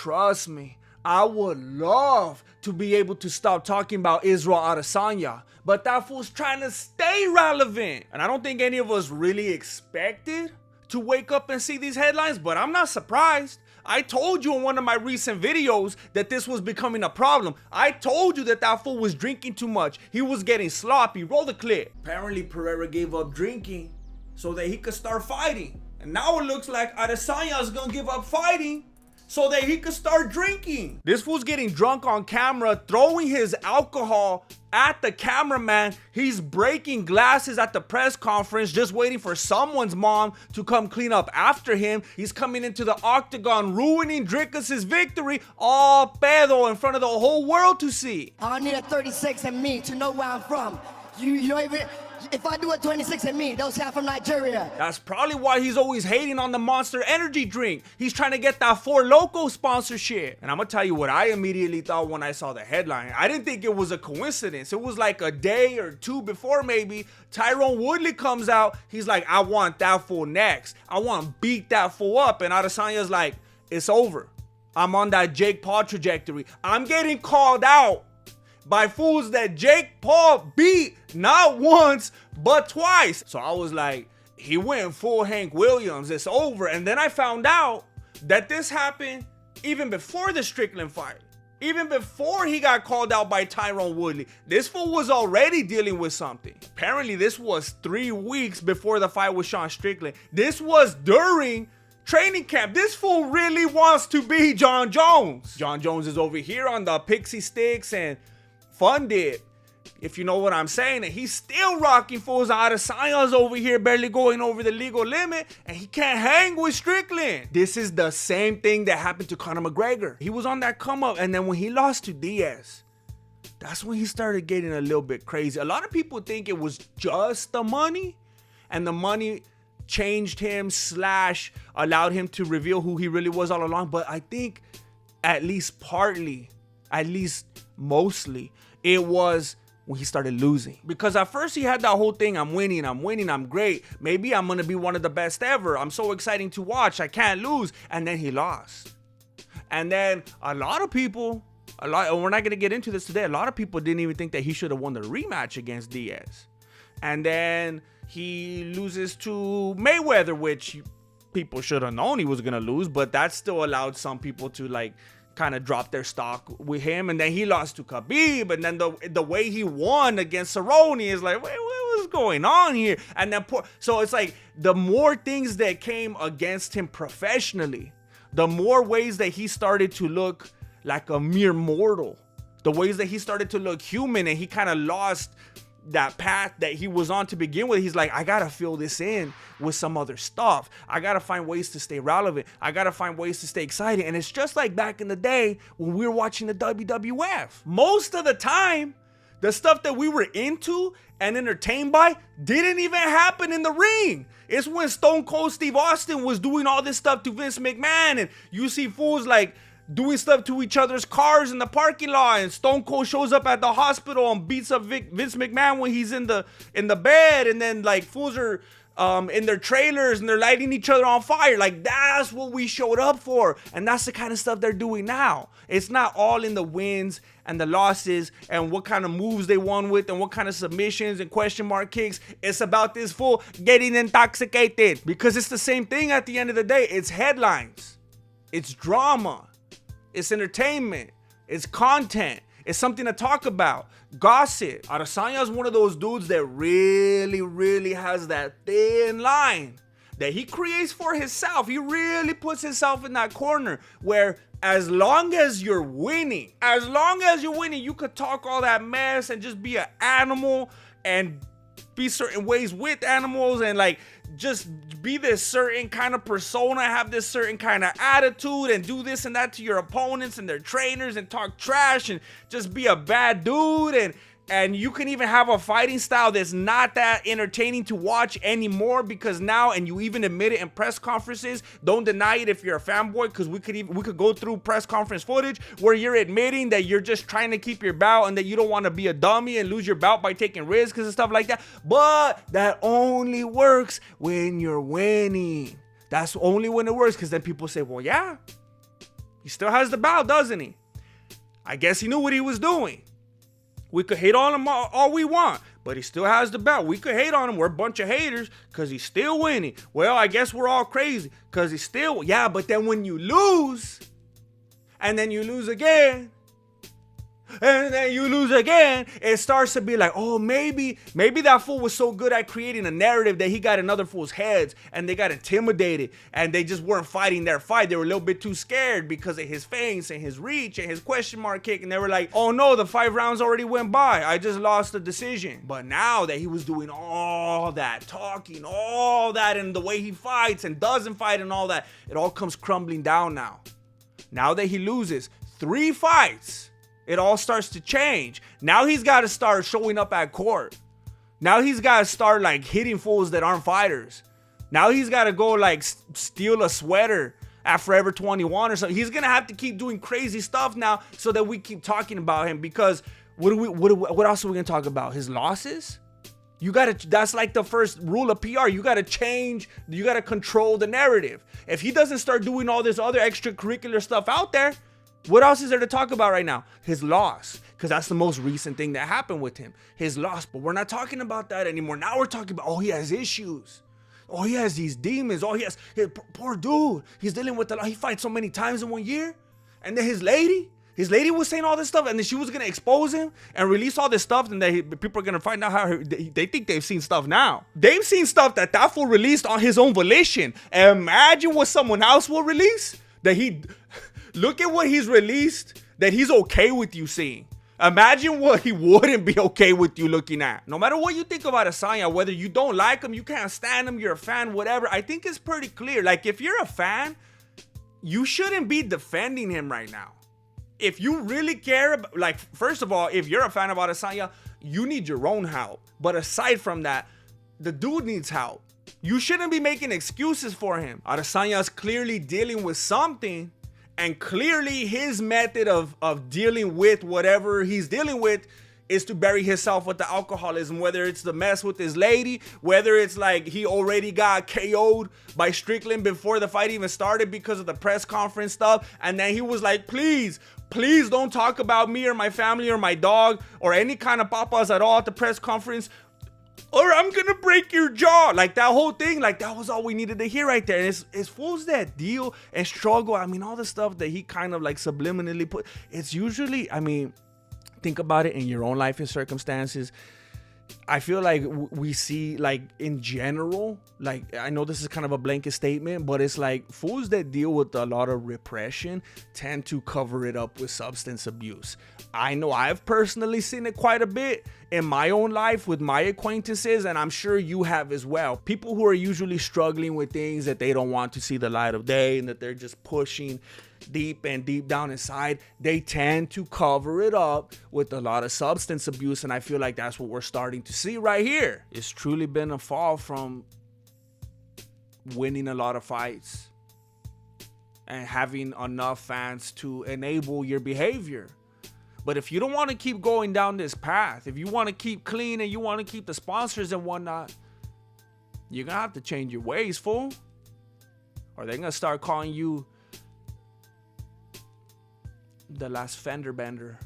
trust me, I would love to be able to stop talking about Israel Adesanya, but that fool's trying to stay relevant. And I don't think any of us really expected to wake up and see these headlines, but I'm not surprised. I told you in one of my recent videos that this was becoming a problem. I told you that that fool was drinking too much. He was getting sloppy. Roll the clip. Apparently Pereira gave up drinking so that he could start fighting. And now it looks like Adesanya is gonna give up fighting so that he could start drinking. This fool's getting drunk on camera, throwing his alcohol at the cameraman. He's breaking glasses at the press conference, just waiting for someone's mom to come clean up after him. He's coming into the octagon, ruining Dricus' victory, all pedo in front of the whole world to see. I need a 36 and me to know where I'm from. You don't even... If I do a 26 and me, they'll say I'm from Nigeria. That's probably why he's always hating on the Monster Energy drink. He's trying to get that Four Loko sponsorship. And I'm gonna tell you what I immediately thought when I saw the headline. I didn't think it was a coincidence. It was like a day or two before maybe, Tyrone Woodley comes out. He's like, I want that fool next. I want to beat that fool up. And Adesanya's like, it's over. I'm on that Jake Paul trajectory. I'm getting called out by fools that Jake Paul beat not once, but twice. So I was like, he went full Hank Williams, it's over. And then I found out that this happened even before the Strickland fight. Even before he got called out by Tyrone Woodley. This fool was already dealing with something. Apparently this was 3 weeks before the fight with Sean Strickland. This was during training camp. This fool really wants to be John Jones. John Jones is over here on the pixie sticks and Fun Dip, if you know what I'm saying, and he's still rocking fools. Adesanya's over here barely going over the legal limit, and he can't hang with Strickland. This is the same thing that happened to Conor McGregor. He was on that come up, and then when he lost to Diaz, that's when he started getting a little bit crazy. A lot of people think it was just the money, and the money changed him / allowed him to reveal who he really was all along. But I think at least partly, at least mostly, it was when he started losing. Because at first he had that whole thing, I'm winning, I'm great. Maybe I'm gonna be one of the best ever. I'm so exciting to watch, I can't lose. And then he lost. And then a lot of people, and we're not gonna get into this today, a lot of people didn't even think that he should have won the rematch against Diaz. And then he loses to Mayweather, which people should have known he was gonna lose, but that still allowed some people to like kind of dropped their stock with him. And then he lost to Khabib, and then the way he won against Cerrone is like, wait, what was going on here? And then so it's like the more things that came against him professionally, the more ways that he started to look like a mere mortal, the ways that he started to look human, and he kind of lost that path that he was on to begin with. He's like, I gotta fill this in with some other stuff. I gotta find ways to stay relevant. I gotta find ways to stay excited. And it's just like back in the day when we were watching the WWF. Most of the time, the stuff that we were into and entertained by didn't even happen in the ring. It's when Stone Cold Steve Austin was doing all this stuff to Vince McMahon, and you see fools like doing stuff to each other's cars in the parking lot, and Stone Cold shows up at the hospital and beats up Vince McMahon when he's in the bed, and then like fools are in their trailers and they're lighting each other on fire. Like, that's what we showed up for, and that's the kind of stuff they're doing now. It's not all in the wins and the losses and what kind of moves they won with and what kind of submissions and question mark kicks. It's about this fool getting intoxicated, because it's the same thing at the end of the day. It's headlines, it's drama, it's entertainment, it's content, it's something to talk about, gossip. Adesanya is one of those dudes that really has that thin line that he creates for himself. He really puts himself in that corner where as long as you're winning, you could talk all that mess and just be an animal and be certain ways with animals and like just be this certain kind of persona, have this certain kind of attitude and do this and that to your opponents and their trainers and talk trash and just be a bad dude, and you can even have a fighting style that's not that entertaining to watch anymore, because now, and you even admit it in press conferences, don't deny it if you're a fanboy, because we could go through press conference footage where you're admitting that you're just trying to keep your belt and that you don't want to be a dummy and lose your belt by taking risks and stuff like that. But that only works when you're winning. That's only when it works, because then people say, well, yeah, He still has the belt, doesn't he? I guess he knew what he was doing. We could hate on him all we want, but he still has the belt. We could hate on him. We're a bunch of haters because he's still winning. Well, I guess we're all crazy because he's still... Yeah, but then when you lose, and then you lose again, and then you lose again, it starts to be like, oh, maybe that fool was so good at creating a narrative that he got in other fools' heads and they got intimidated and they just weren't fighting their fight. They were a little bit too scared because of his feints and his reach and his question mark kick, and they were like, oh no, the 5 rounds already went by. I just lost the decision. But now that he was doing all that talking, all that, and the way he fights and doesn't fight and all that, it all comes crumbling down now. Now that he loses 3 fights, it all starts to change. Now he's got to start showing up at court. Now he's got to start like hitting fools that aren't fighters. Now he's got to go like steal a sweater at Forever 21 or something. He's going to have to keep doing crazy stuff now so that we keep talking about him, because what else are we going to talk about? His losses? That's like the first rule of PR. You got to change, you got to control the narrative. If he doesn't start doing all this other extracurricular stuff out there, what else is there to talk about right now? His loss, because that's the most recent thing that happened with him. His loss, but we're not talking about that anymore. Now we're talking about, oh, he has issues. Oh, he has these demons. Oh, poor dude. He's dealing with he fights so many times in 1 year. And then his lady was saying all this stuff, and then she was going to expose him and release all this stuff, and people are going to find out how they think they've seen stuff now. They've seen stuff that fool released on his own volition. And imagine what someone else will release Look at what he's released that he's okay with you seeing. Imagine what he wouldn't be okay with you looking at. No matter what you think about Adesanya, whether you don't like him, you can't stand him, you're a fan, whatever, I think it's pretty clear. Like, if you're a fan, you shouldn't be defending him right now. If you really care about, like, first of all, if you're a fan of Adesanya, you need your own help. But aside from that, the dude needs help. You shouldn't be making excuses for him. Adesanya is clearly dealing with something. And clearly his method of dealing with whatever he's dealing with is to bury himself with the alcoholism, whether it's the mess with his lady, whether it's like he already got KO'd by Strickland before the fight even started because of the press conference stuff. And then he was like, please don't talk about me or my family or my dog or any kind of papas at all at the press conference, or I'm gonna break your jaw. Like, that whole thing, like, that was all we needed to hear right there. And it's fools that deal and struggle. I mean, all the stuff that he kind of like subliminally put, it's usually, I mean, think about it in your own life and circumstances. I feel like we see, like, in general, like, I know this is kind of a blanket statement, but it's like fools that deal with a lot of repression tend to cover it up with substance abuse. I know I've personally seen it quite a bit in my own life with my acquaintances, and I'm sure you have as well. People who are usually struggling with things that they don't want to see the light of day and that they're just pushing deep down inside, they tend to cover it up with a lot of substance abuse. And I feel like that's what we're starting to see right here. It's truly been a fall from winning a lot of fights and having enough fans to enable your behavior. But if you don't want to keep going down this path, if you want to keep clean and you want to keep the sponsors and whatnot, you're gonna have to change your ways, fool, or they're gonna start calling you the last fender bender.